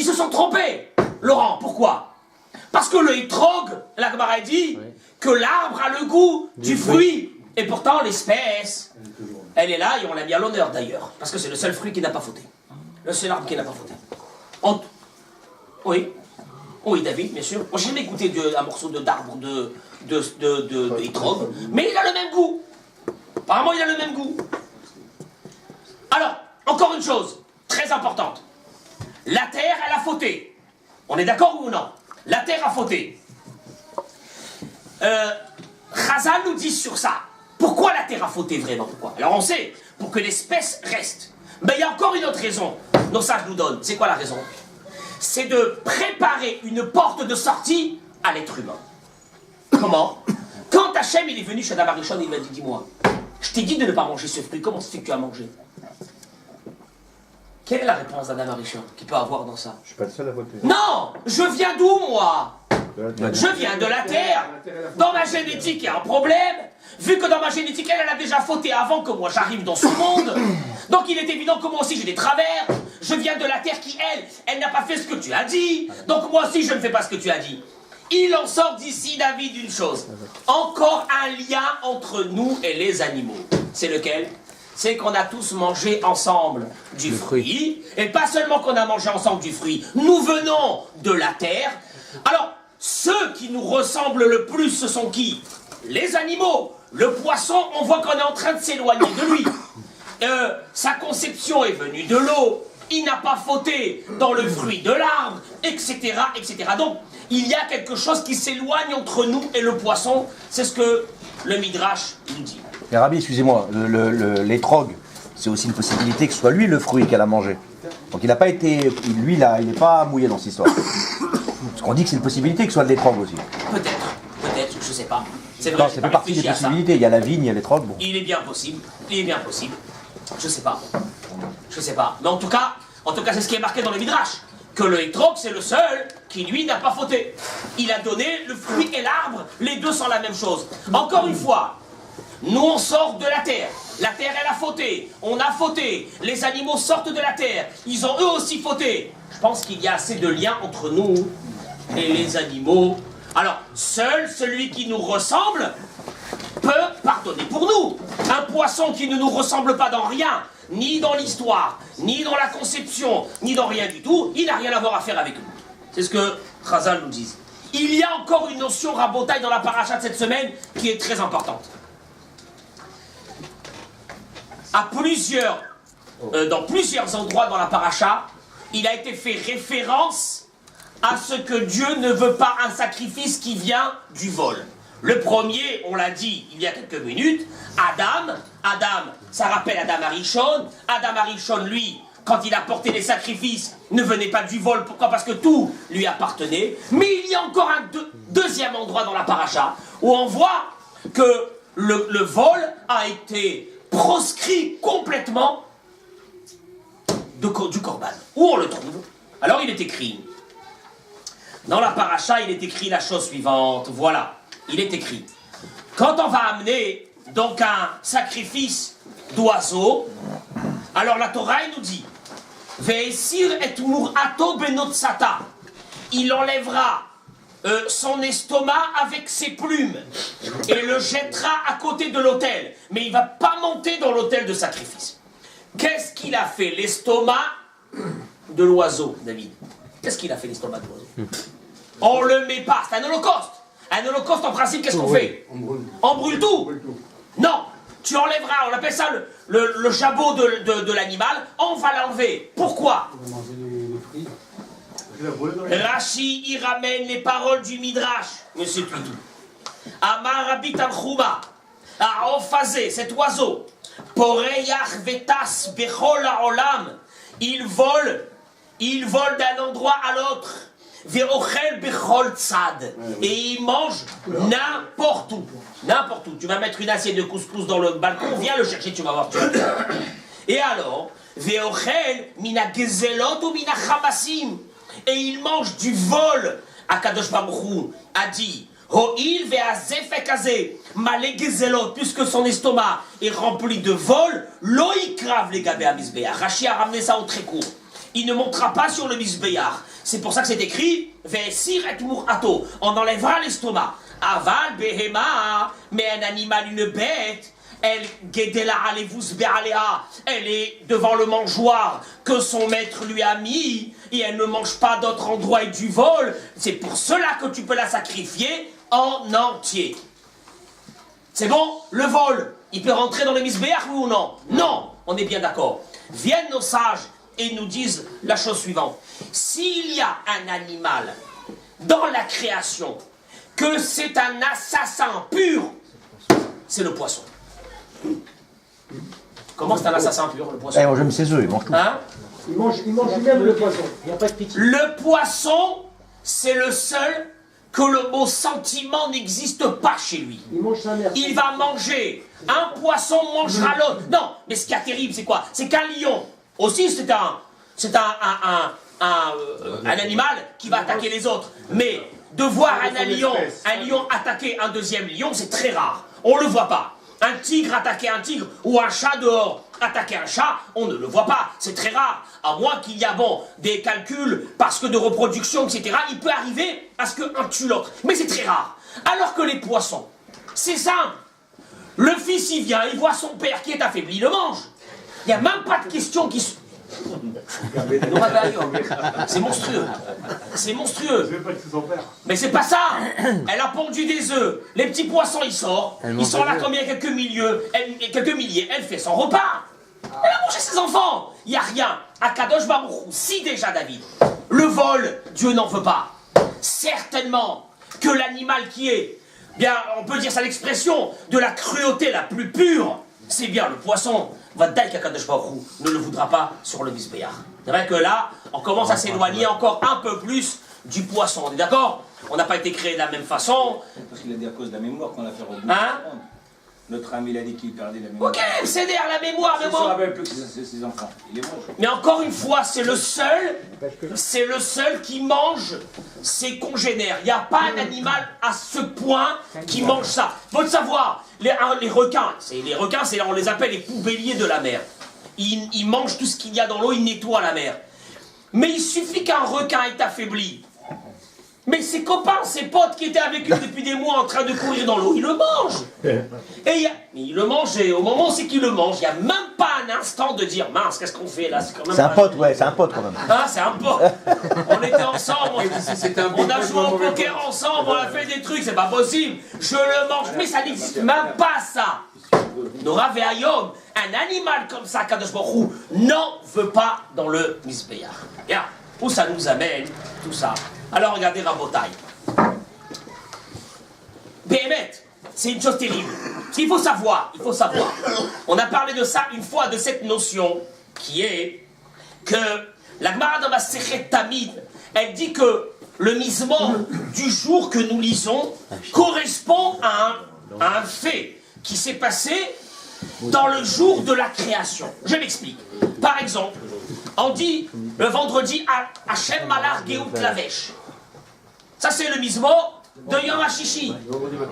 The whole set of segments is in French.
ils se sont trompés. Laurent, pourquoi? Parce que le hétrog, la Gemara dit que l'arbre a le goût du fruit. Et pourtant, l'espèce, elle est là et on l'a mis à l'honneur d'ailleurs. Parce que c'est le seul fruit qui n'a pas fauté. Le seul arbre qui n'a pas fauté. Oui. Oui, David, bien sûr. Moi, j'ai jamais goûté un morceau d'arbre de hétrog, mais il a le même goût. Apparemment, il a le même goût. Alors, encore une chose, très importante. La terre, elle a fauté. On est d'accord ou non? La terre a fauté. Chazal nous dit sur ça. Pourquoi la terre a fauté vraiment? Pourquoi? Alors on sait, pour que l'espèce reste. Mais il y a encore une autre raison. Nos sages nous donnent. C'est quoi la raison? C'est de préparer une porte de sortie à l'être humain. Comment? Quand Hachem il est venu chez Adam Arishon, il m'a dit, dis-moi, je t'ai dit de ne pas manger ce fruit, comment se fait que tu as mangé? Quelle est la réponse d'Adam Arishon qu'il peut avoir dans ça? Je suis pas le seul à voter. Non! Je viens d'où, moi? Je viens de la terre. Dans ma génétique, il y a un problème. Vu que dans ma génétique, elle a déjà fauté avant que moi j'arrive dans ce monde. Donc il est évident que moi aussi j'ai des travers. Je viens de la terre qui, elle n'a pas fait ce que tu as dit. Donc moi aussi je ne fais pas ce que tu as dit. Il en sort d'ici, David, une chose. Encore un lien entre nous et les animaux. C'est lequel? C'est qu'on a tous mangé ensemble du fruit. Et pas seulement qu'on a mangé ensemble du fruit. Nous venons de la terre. Alors, ceux qui nous ressemblent le plus, ce sont qui? Les animaux. Le poisson, on voit qu'on est en train de s'éloigner de lui. Sa conception est venue de l'eau. Il n'a pas fauté dans le fruit de l'arbre, etc., etc. Donc, il y a quelque chose qui s'éloigne entre nous et le poisson. C'est ce que le Midrash nous dit. Mais Rabbi, excusez-moi, l'étrog, c'est aussi une possibilité que ce soit lui le fruit qu'elle a mangé. Donc il n'a pas été, lui là, il n'est pas mouillé dans cette histoire. Parce qu'on dit que c'est une possibilité que ce soit de l'étrog aussi. Peut-être, je sais pas. C'est Non, vrai, ça fait partie des possibilités. Il y a la vigne, il y a l'étrog. Bon. Il est bien possible. Je sais pas. Mais en tout cas, c'est ce qui est marqué dans le Midrash. Que le hétrog, c'est le seul qui, lui, n'a pas fauté. Il a donné le fruit et l'arbre, les deux sont la même chose. Encore une fois, nous, on sort de la terre. La terre, elle a fauté. On a fauté. Les animaux sortent de la terre. Ils ont eux aussi fauté. Je pense qu'il y a assez de liens entre nous et les animaux. Alors, seul celui qui nous ressemble peut pardonner pour nous. Un poisson qui ne nous ressemble pas dans rien, ni dans l'histoire, ni dans la conception, ni dans rien du tout, il n'a rien à voir à faire avec nous. C'est ce que Chazal nous dit. Il y a encore une notion rabotaille dans la paracha de cette semaine qui est très importante. Dans plusieurs endroits dans la paracha, il a été fait référence à ce que Dieu ne veut pas un sacrifice qui vient du vol. Le premier, on l'a dit il y a quelques minutes, Adam, ça rappelle Adam Arishon. Adam Arishon, lui, quand il a porté les sacrifices, ne venait pas du vol. Pourquoi? Parce que tout lui appartenait. Mais il y a encore un deuxième endroit dans la paracha où on voit que le vol a été proscrit complètement du korban. Où on le trouve? Alors il est écrit, dans la paracha, il est écrit la chose suivante, voilà, il est écrit, quand on va amener donc un sacrifice d'oiseau, alors la Torah elle nous dit, Ve'esir et murato benotsata, il enlèvera son estomac avec ses plumes et le jettera à côté de l'autel, mais il ne va pas monter dans l'autel de sacrifice. Qu'est-ce qu'il a fait l'estomac de l'oiseau, David? Qu'est-ce qu'il a fait l'estomac de l'oiseau? On le met pas, c'est un holocauste. Un holocauste en principe, qu'est-ce qu'on fait? On brûle tout. Non, tu enlèveras, on appelle ça le jabot de l'animal, on va l'enlever. Pourquoi? Rashi, il ramène les paroles du Midrash, monsieur Tuitou. Amar Rabbi Tanchuma, à Ophazé, cet oiseau, Poreyach Vetas Bechol Haolam, il vole d'un endroit à l'autre, Veochel Bechol Tzad, et il mange n'importe où. N'importe où. Tu vas mettre une assiette de couscous dans le balcon, viens le chercher, tu vas voir. Et alors, Veochel Mina Gezelot ou Mina Chamassim. Et il mange du vol. Akadosh Baruch Hu a dit Ho'il ve'azefekazé malé gezelot, puisque son estomac est rempli de vol, lo'ikrav les gabé à Misbéach. Rashi a ramené ça au très court. Il ne montera pas sur le Misbéach. C'est pour ça que c'est écrit Ve'esir et murato. On enlèvera l'estomac. Aval behema, mais un animal, une bête, elle guédela alevus be'alea. Elle est devant le mangeoire que son maître lui a mis et elle ne mange pas d'autre endroit et du vol. C'est pour cela que tu peux la sacrifier en entier. C'est bon? Le vol, il peut rentrer dans le misbéach, oui ou non? Non, on est bien d'accord. Viennent nos sages et nous disent la chose suivante. S'il y a un animal dans la création, que c'est un assassin pur, c'est le poisson. Comment c'est un assassin pur, le poisson? Eh, j'aime ses œufs, il mange tout. Hein? Il mange même le poisson. Il n'y a pas de pitié. Le poisson, c'est le seul que le mot sentiment n'existe pas chez lui. Il mange sa mère. Il va manger. Un poisson mangera l'autre. Non, mais ce qui est terrible, c'est quoi? C'est qu'un lion, aussi, c'est un animal qui va attaquer les autres. Mais de voir un lion attaquer un deuxième lion, c'est très rare. On ne le voit pas. Un tigre attaquer un tigre ou un chat dehors attaquer un chat, on ne le voit pas. C'est très rare. À moins qu'il y a des calculs parce que de reproduction, etc. Il peut arriver à ce qu'un tue l'autre. Mais c'est très rare. Alors que les poissons, c'est simple. Le fils, il vient, il voit son père qui est affaibli, il le mange. Il n'y a même pas de question qui se... C'est monstrueux. C'est monstrueux. Mais c'est pas ça. Elle a pondu des œufs. Les petits poissons, ils sortent. Ils sont là combien? Quelques milliers. Elle fait son repas. Elle a mangé ses enfants. Il n'y a rien. À Kadosh Baruch Hu, si déjà, David, le vol, Dieu n'en veut pas. Certainement que l'animal qui est, bien, on peut dire ça l'expression, de la cruauté la plus pure, c'est bien le poisson. Vadaï qu'Akadosh Baruch Hu ne le voudra pas sur le misbéach. C'est vrai que là, on commence à s'éloigner encore un peu plus du poisson. On est d'accord? On n'a pas été créé de la même façon. Parce qu'il a dit à cause de la mémoire qu'on a fait revenir. Hein? Notre ami, il a dit qu'il perdait la mémoire. Ok, c'est derrière la mémoire, mais Il se bon. rappelle plus que ses enfants. Il est mange. Mais encore une fois, c'est le seul qui mange ses congénères. Il n'y a pas un animal à ce point qui mange ça. Faut le savoir, les requins, on les appelle les poubelliers de la mer. Ils mangent tout ce qu'il y a dans l'eau, ils nettoient la mer. Mais il suffit qu'un requin est affaibli. Mais ses copains, ses potes qui étaient avec lui depuis des mois en train de courir dans l'eau, ils le mangent. Et il le mange, et au moment où c'est qu'il le mange, il n'y a même pas un instant de dire mince, qu'est-ce qu'on fait là? C'est un pote, ouais, c'est un pote quand même. Hein, c'est un pote. On était ensemble, on a joué au poker ensemble, on a fait des trucs, c'est pas possible. Je le mange, mais ça n'existe même pas ça. Nora Ve'ayom, un animal comme ça, Kadosh Baruch Hu, n'en veut pas dans le misbéach. Bien, où ça nous amène, tout ça? Alors regardez Rabotai. Béhémet, c'est une chose terrible. Il faut savoir. On a parlé de ça une fois, de cette notion qui est que la Gemara dans Masechet Tamid, elle dit que le mismor du jour que nous lisons correspond à un fait qui s'est passé dans le jour de la création. Je m'explique. Par exemple, on dit le vendredi Hachem Malach Geout Lavesh. Ça c'est le mismor de Yom HaShishi.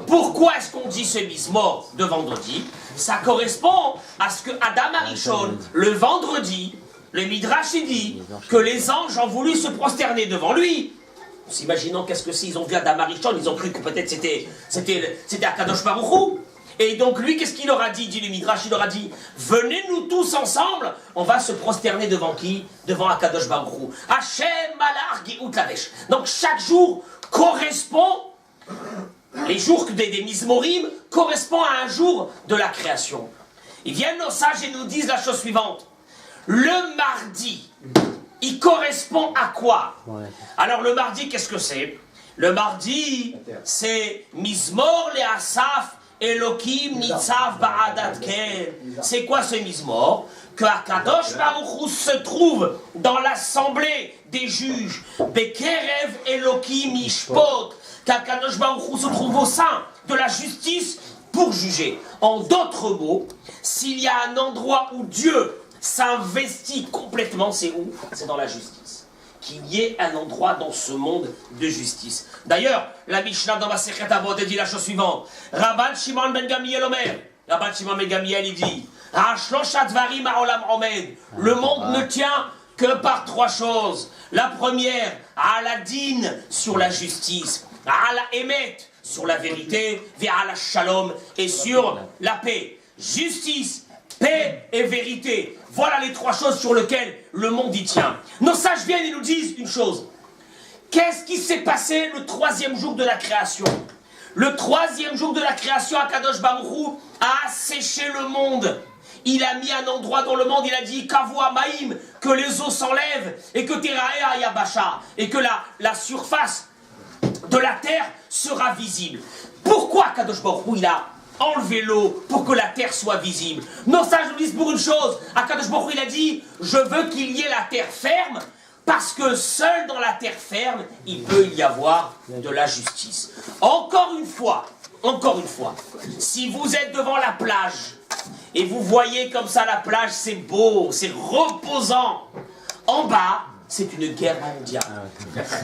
Pourquoi est-ce qu'on dit ce mismor de vendredi? Ça correspond à ce que Adam Arishon, le vendredi, le Midrash dit que les anges ont voulu se prosterner devant lui. S'imaginons qu'est-ce que c'est, ils ont vu Adam Arishon, ils ont cru que peut-être c'était Akadosh Baruch Hu. Et donc lui, qu'est-ce qu'il leur a dit le Midrash, il leur a dit, venez-nous tous ensemble, on va se prosterner devant qui? Devant Akadosh Baruch Hu. Hachem Malach Geout Lavesh. Donc chaque jour correspond, les jours des Mizmorim correspondent à un jour de la création. Ils viennent nos sages et nous disent la chose suivante. Le mardi, il correspond à quoi? Alors le mardi, qu'est-ce que c'est? Le mardi, c'est Mizmor le Asaf Elohim Nitzav Ba'adat Kel. C'est quoi ce Mizmor? Que Akadosh Baruch Hu se trouve dans l'assemblée des juges. Bekerev Elohim Ishpot. Qu'Akadosh Baruch Hu se trouve au sein de la justice pour juger. En d'autres mots, s'il y a un endroit où Dieu s'investit complètement, c'est où? C'est dans la justice. Qu'il y ait un endroit dans ce monde de justice. D'ailleurs, la Mishnah dans Masechet Avot dit la chose suivante. Rabban Shimon ben Gamliel Omer. Rabban Shimon ben Gamliel il dit le monde ne tient que par trois choses. La première, Aladin sur la justice, Ala Emet sur la vérité, Ala Shalom et sur la paix. Justice, paix et vérité. Voilà les trois choses sur lesquelles le monde y tient. Nos sages viennent et nous disent une chose. Qu'est-ce qui s'est passé le troisième jour de la création? Le troisième jour de la création, Akadosh Baruch Hu a asséché le monde. Il a mis un endroit dans le monde, il a dit Kavua Maïm, que les eaux s'enlèvent et que Teraea Yabasha, et que la surface de la terre sera visible. Pourquoi Akadosh Baruch Hu il a enlevé l'eau pour que la terre soit visible? Nos sages nous disent pour une chose, Akadosh Baruch Hu il a dit je veux qu'il y ait la terre ferme, parce que seul dans la terre ferme, il peut y avoir de la justice. Encore une fois, si vous êtes devant la plage, et vous voyez comme ça la plage, c'est beau, c'est reposant. En bas, c'est une guerre mondiale.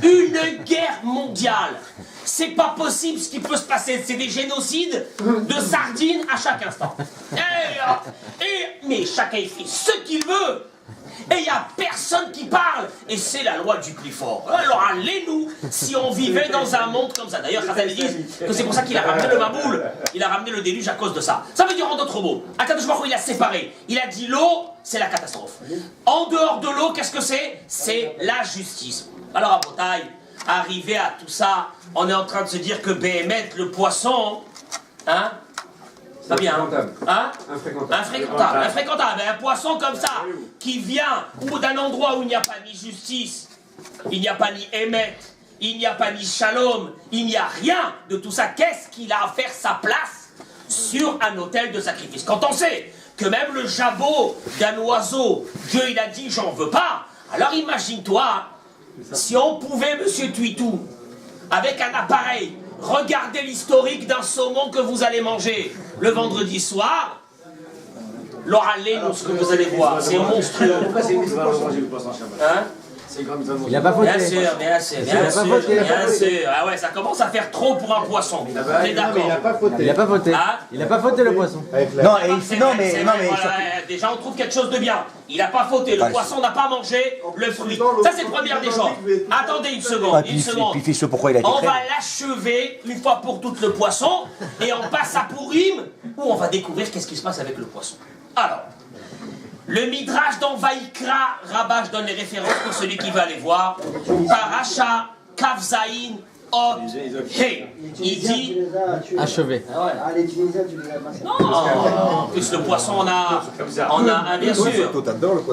Une guerre mondiale. C'est pas possible ce qui peut se passer. C'est des génocides de sardines à chaque instant. Mais chacun fait ce qu'il veut. Et il n'y a personne qui parle. Et c'est la loi du plus fort. Alors allez-nous si on vivait dans un monde comme ça. D'ailleurs, Chazal dit que c'est pour ça qu'il a ramené le Maboul. Il a ramené le déluge à cause de ça. Ça veut dire en d'autres mots, Akadosh Baruch Hu, il a séparé. Il a dit l'eau, c'est la catastrophe. En dehors de l'eau, qu'est-ce que c'est? C'est la justice. Alors à Botaï, arrivé à tout ça, on est en train de se dire que Béhémet, le poisson, hein? Pas bien, hein? Infréquentable. Un poisson comme ça, qui vient ou d'un endroit où il n'y a pas ni justice, il n'y a pas ni émet, il n'y a pas ni shalom, il n'y a rien de tout ça. Qu'est-ce qu'il a à faire sa place sur un autel de sacrifice? Quand on sait que même le jabot d'un oiseau, Dieu il a dit j'en veux pas, alors imagine-toi, si on pouvait, monsieur Tuitou, avec un appareil, regardez l'historique d'un saumon que vous allez manger le vendredi soir. Ce que vous allez voir, c'est monstrueux. Pourquoi c'est lui qui va manger le poisson Shabbat? Hein? Il n'a pas voté. Bien sûr. Ah ouais, ça commence à faire trop pour un poisson. On est d'accord. Il n'a pas voté. Ah? Il n'a pas voté le poisson. Déjà on trouve quelque chose de bien. Il n'a pas fauté, le poisson n'a pas mangé le fruit. Ça c'est le premier des choses. Attendez une seconde. Pourquoi il a été On créé. va l'achever une fois pour toutes le poisson et on passe à Pourim où on va découvrir qu'est-ce qui se passe avec le poisson. Alors, le Midrash dans Vaïkra, Rabbah, je donne les références pour celui qui veut aller voir. Paracha, Kavzaïn, Ot, He. Il dit. Achevé. Les Tunisiens, tu les as massés. Non, en plus le poisson, on a bien sûr.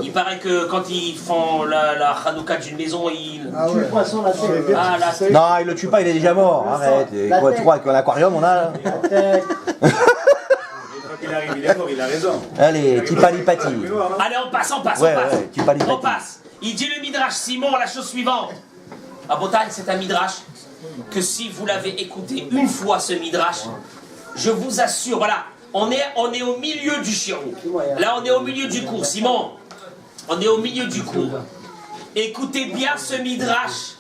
Il paraît que quand ils font la Hanouka d'une maison, ils. Tu le poisson, la tête. Non, il le tue pas, il est déjà mort. Arrête. Quoi, tu crois qu'un aquarium on a là? La tête. Il arrive, il est mort, il a raison. Allez, tipalipati. Allez, on passe. On passe. Il dit le Midrash, Simon, la chose suivante. À Botaï, c'est un Midrash que si vous l'avez écouté une fois ce Midrash, je vous assure, voilà, on est au milieu du Chirou. Là, on est au milieu du cours. Simon, on est au milieu du cours. Écoutez bien ce Midrash.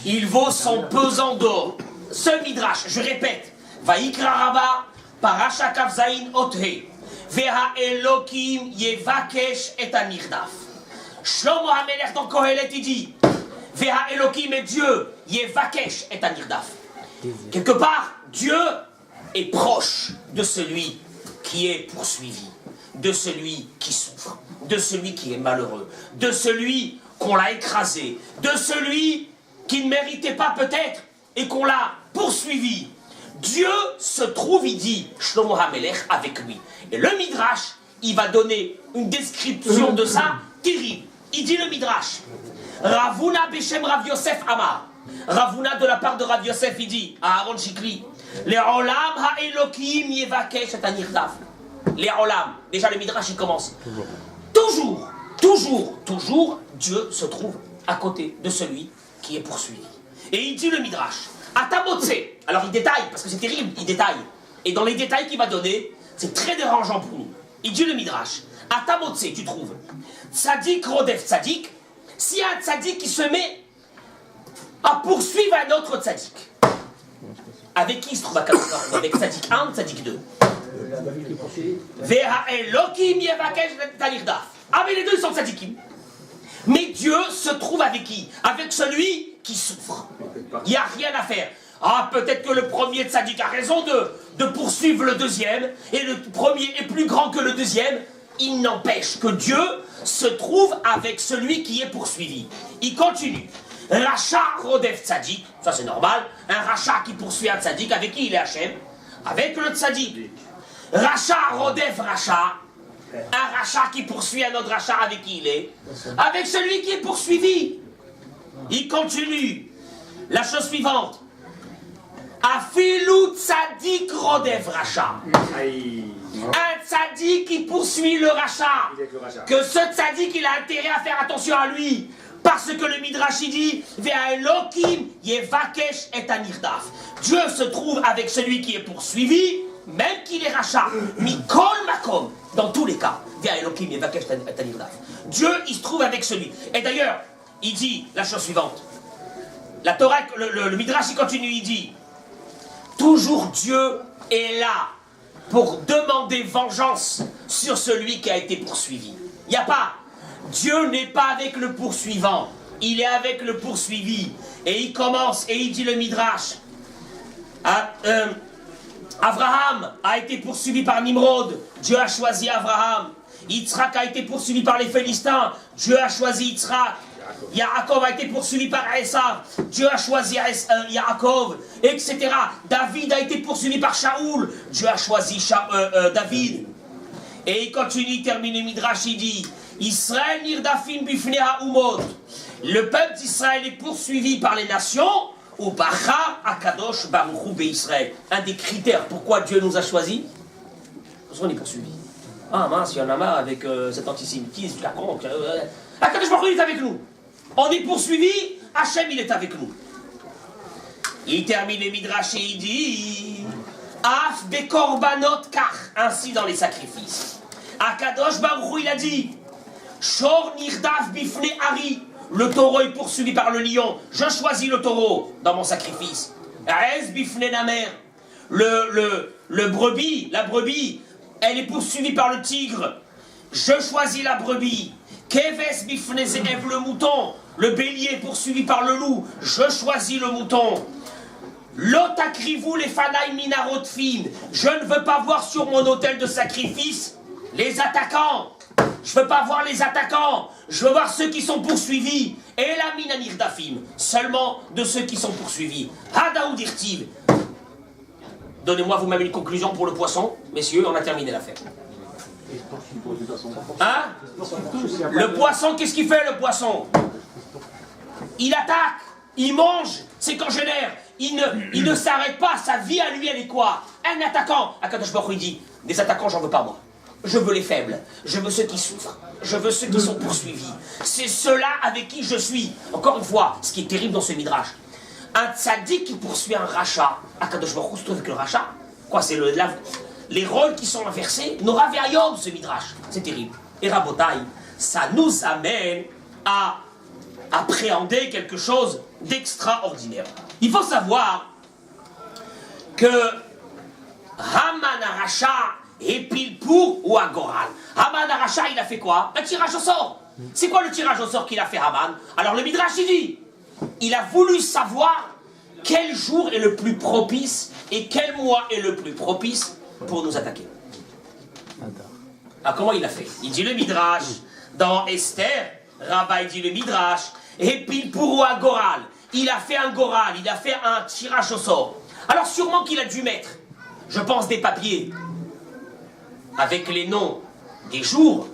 Il vaut son pesant d'or. Ce Midrash, je répète, Vaïkra Rabbah, Paracha Kavzaïn Othe, Veha Elokim Yevakesh et Anirdaf. Shlomo HaMelech dans Kohelet, il dit, Veha Elokim est Dieu, Yevakesh et Anirdaf. Quelque part, Dieu est proche de celui qui est poursuivi, de celui qui souffre, de celui qui est malheureux, de celui qu'on l'a écrasé, de celui qui ne méritait pas peut-être et qu'on l'a poursuivi. Dieu se trouve, il dit, Shlomo HaMelech avec lui. Et le Midrash, il va donner une description de ça terrible. Il dit le Midrash, Ravuna Beshem Rav Yosef Amar. Ravuna de la part de Rav Yosef, il dit à Aaron Shikli, les Olam HaElokim Yevakesh et Anirdaf. Les Olam, déjà le Midrash il commence. Toujours, Dieu se trouve à côté de celui qui est poursuivi. Et il dit le Midrash, Atamotse. Alors il détaille, parce que c'est terrible, il détaille. Et dans les détails qu'il va donner, c'est très dérangeant pour nous. Il dit le Midrash, Atamotse, tu trouves. Tzadik Rodef Tzadik, s'il y a un Tzadik qui se met à poursuivre un autre Tzadik. Avec qui il se trouve à Kadosh? Avec Tzadik 1, Tzadik 2. Veha Elokim Yevakesh Tanirdaf. Ah mais les deux ils sont Tzadikim. Mais Dieu se trouve avec qui? Avec celui qui souffre. Il n'y a rien à faire. Ah, peut-être que le premier tzaddik a raison de poursuivre le deuxième, et le premier est plus grand que le deuxième. Il n'empêche que Dieu se trouve avec celui qui est poursuivi. Il continue. Racha rodef tzaddik, ça c'est normal. Un racha qui poursuit un tzaddik, avec qui il est Hachem? Avec le tzaddik. Racha rodef racha. Un racha qui poursuit un autre racha, avec qui il est? Avec celui qui est poursuivi. Il continue. La chose suivante. Afilu tzadik rodef racha. Un tzadik qui poursuit le racha. Que ce tzadik, il a intérêt à faire attention à lui. Parce que le Midrash il dit Ve'a Elokim yevakesh et anirdaf. Dieu se trouve avec celui qui est poursuivi, même qu'il est racha. Mikol makom. Dans tous les cas. Ve'a Elokim yevakesh et anirdaf. Dieu, il se trouve avec celui. Et d'ailleurs, il dit la chose suivante. La Torah, le Midrash, il continue, il dit toujours Dieu est là pour demander vengeance sur celui qui a été poursuivi. Il n'y a pas. Dieu n'est pas avec le poursuivant, il est avec le poursuivi. Et il commence, et il dit le Midrash. Abraham a été poursuivi par Nimrod, Dieu a choisi Abraham. Yitzhak a été poursuivi par les Philistins, Dieu a choisi Yitzhak. Yaakov a été poursuivi par Esav, Dieu a choisi Yaakov, etc. David a été poursuivi par Shaoul, Dieu a choisi David. Et il continue, il termine le Midrash, il dit Israël nirdafim bifnei ha'umot. Le peuple d'Israël est poursuivi par les nations, ou Bacha Akadosh Baruch Hu Israël. Un des critères pourquoi Dieu nous a choisis, parce qu'on est poursuivi. Ah mince, il y en a marre avec cet antisémitisme, Akadosh Baruch Hu est avec nous. On est poursuivi, Hachem il est avec nous. Il termine le Midrash et il dit Af bekorbanot kach, ainsi dans les sacrifices. Akadosh Baruch Hu il a dit Shor nirdaf bifne ari. Le taureau est poursuivi par le lion. Je choisis le taureau dans mon sacrifice. Aez bifne namer. La brebis, elle est poursuivie par le tigre. Je choisis la brebis. Keves bifne zeev, le mouton. Le bélier est poursuivi par le loup. Je choisis le mouton. Lotakrivu les fanaï minarotfin. Je ne veux pas voir sur mon autel de sacrifice les attaquants. Je ne veux pas voir les attaquants. Je veux voir ceux qui sont poursuivis. Et la minanir dafim. Seulement de ceux qui sont poursuivis. Hadaou dirtiv. Donnez-moi vous-même une conclusion pour le poisson. Messieurs, on a terminé l'affaire. Hein? Le poisson, qu'est-ce qu'il fait le poisson? Il attaque. Il mange ses congénères. Il ne s'arrête pas. Sa vie à lui, elle est quoi? Un attaquant. Akadosh Baruch Hu dit, des attaquants, j'en veux pas moi. Je veux les faibles, je veux ceux qui souffrent, je veux ceux qui sont poursuivis. C'est ceux-là avec qui je suis. Encore une fois, ce qui est terrible dans ce midrash, un tzaddik qui poursuit un racha, Akadosh Baruch Hu se trouve avec le racha. Quoi, c'est les rôles qui sont inversés, Nora Ve'ayom, ce midrash. C'est terrible. Et Rabotai, ça nous amène à appréhender quelque chose d'extraordinaire. Il faut savoir que Haman Aracha et Pilpour ou Agoral. Haman Aracha, il a fait quoi? Un tirage au sort. C'est quoi le tirage au sort qu'il a fait Haman? Alors le Midrash il dit, il a voulu savoir quel jour est le plus propice et quel mois est le plus propice pour nous attaquer. Ah, comment il a fait? Il dit le Midrash, dans Esther, Rabbi dit le Midrash, et Pilpour ou Agoral. Il a fait un goral, il a fait un tirage au sort. Alors sûrement qu'il a dû mettre, je pense, des papiers avec les noms des jours,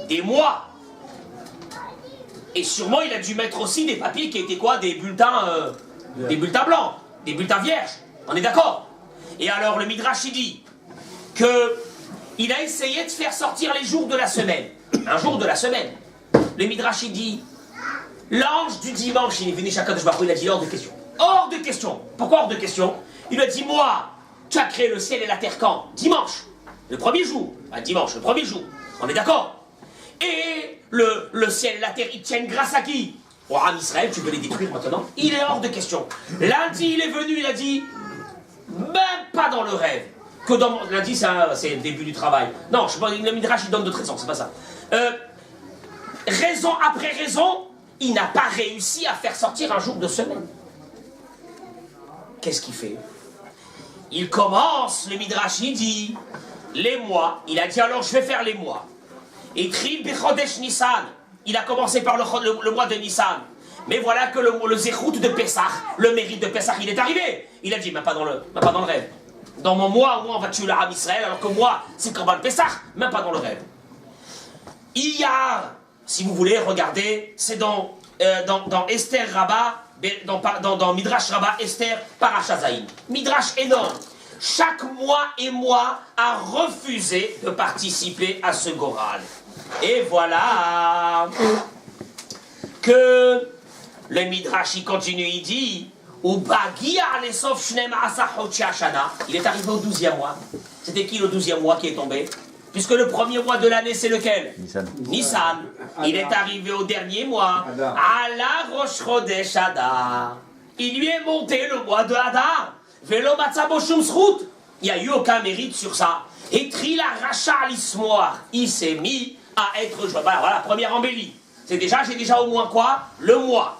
des mois. Et sûrement il a dû mettre aussi des papiers qui étaient quoi? Des bulletins blancs, des bulletins vierges. On est d'accord? Et alors le Midrash il dit que il a essayé de faire sortir les jours de la semaine. Un jour de la semaine. Le Midrash il dit l'ange du dimanche, il est venu chacun de Shbachou, il a dit hors de question. Hors de question. Pourquoi hors de question? Il lui a dit moi, tu as créé le ciel et la terre quand? Dimanche. Le premier jour. Ah, dimanche, le premier jour. On est d'accord? Et le ciel et la terre, ils tiennent grâce à qui? Au Ham Israël, tu veux les détruire maintenant? Il est hors de question. Lundi, il est venu, il a dit, même pas dans le rêve, que dans lundi, c'est le début du travail. Non, le Midrash, il donne d'autres raisons, c'est pas ça. raison après raison, il n'a pas réussi à faire sortir un jour de semaine. Qu'est-ce qu'il fait? Il commence, le Midrash, il dit, les mois. Il a dit, alors je vais faire les mois. Et Tril Bechodesh Nissan, il a commencé par le mois de Nissan. Mais voilà que le Zéchout de Pessah, le mérite de Pessah, il est arrivé. Il a dit, même pas dans le rêve. Dans mon mois, on va tuer l'Aram Israël, alors que moi, c'est Korban Pessah, même pas dans le rêve. Iyar, si vous voulez, regardez, c'est dans Esther Rabbah, dans Midrash Rabbah, Esther, Parashazaïm. Midrash énorme. Chaque mois et mois a refusé de participer à ce Goral. Et voilà que le Midrash, il continue, il dit, il est arrivé au 12e mois. C'était qui le 12e mois qui est tombé? Puisque le premier mois de l'année, c'est lequel? Nissan. Il est arrivé au dernier mois. Ala Rosh Chodesh Adar. Il lui est monté le mois de Adar. Velo Matzabo Shum Zchut. Il n'y a eu aucun mérite sur ça. Et Trila Racha l'Ismoir. Il s'est mis à être joyeux. Voilà, première embellie. J'ai déjà au moins quoi? Le mois.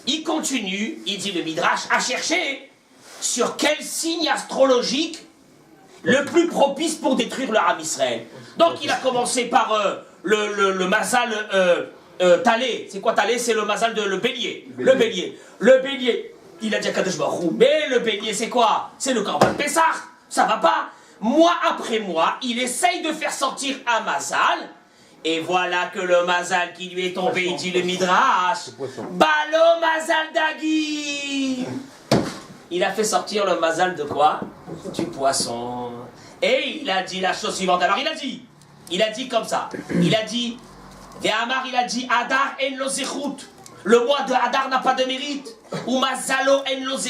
Il continue, il dit le Midrash, à chercher sur quel signe astrologique le plus propice pour détruire le Ham Israël. Donc il a commencé par le Mazal Talé. C'est quoi Talé? C'est le Mazal de le bélier. Le bélier, il a dit à Kadosh Baruch Hu, mais le bélier c'est quoi? C'est le Korban Pessah. Ça va pas. Mois après mois, il essaye de faire sortir un Mazal. Et voilà que le Mazal qui lui est tombé, il dit le Midrash, Balo Mazal Dagi. Il a fait sortir le Mazal de quoi? Du poisson. Et il a dit la chose suivante. Alors il a dit comme ça. Il a dit, Ve'amar, il a dit, Adar en lo zechut. Le mois de Adar n'a pas de mérite. Ou Mazalo en lo zechut.